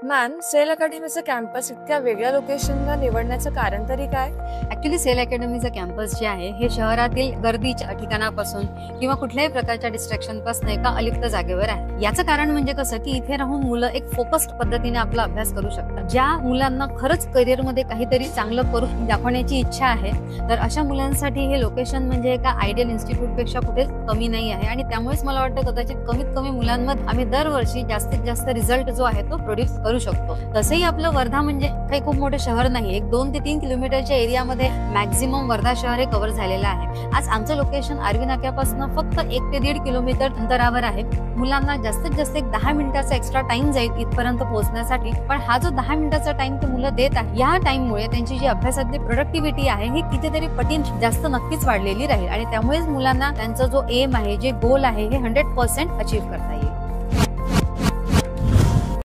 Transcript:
Ma'am, sale अकॅडमीचं campus इतक्या वेगळ्या लोकेशनला निवडण्याचं कारण तरी काय? ऍक्च्युली सेल अकॅडमीचं कॅम्पस जे आहे हे शहरातील गर्दीच्या ठिकाणापासून किंवा कुठल्याही प्रकारच्या डिस्ट्रॅक्शन पासून एका अलिप्त जागेवर आहे. याचं कारण म्हणजे कसं की इथे राहून मुलं एक फोकस्ड पद्धतीने आपला अभ्यास करू शकतात. ज्या मुलांना खरंच करिअरमध्ये काहीतरी चांगलं करून दाखवण्याची इच्छा आहे तर अशा मुलांसाठी हे लोकेशन म्हणजे एका आयडियल इन्स्टिट्यूट पेक्षा कुठेच कमी नाही आहे. आणि त्यामुळेच मला वाटतं कदाचित कमीत कमी मुलांमध्ये आम्ही दरवर्षी जास्तीत जास्त रिझल्ट जो आहे तो प्रोड्यूस करू शकतो. तसंही आपलं वर्धा म्हणजे काही खूप मोठं शहर नाही. एक 2 ते 3 किलोमीटरच्या एरियामध्ये मॅक्झिमम वर्धा शहर हे कव्हर झालेलं आहे. आज आमचं लोकेशन आर्वी नाक्यापासून फक्त 1 ते 1.5 किलोमीटर अंतरावर आहे. मुलांना जास्तीत जास्त एक 10 मिनिटाचा एक्स्ट्रा टाइम जाईल इथपर्यंत पोहोचण्यासाठी. पण हा जो 10 मिनिटाचा टाइम ते मुलं देत आहे या टाइममुळे त्यांची जी अभ्यासातली प्रोडक्टिव्हिटी आहे ही कितीतरी पटीने जास्त नक्कीच वाढलेली राहील. आणि त्यामुळेच मुलांना त्यांचा जो एम आहे, जे गोल आहे हे 100% अचीव्ह करता येईल.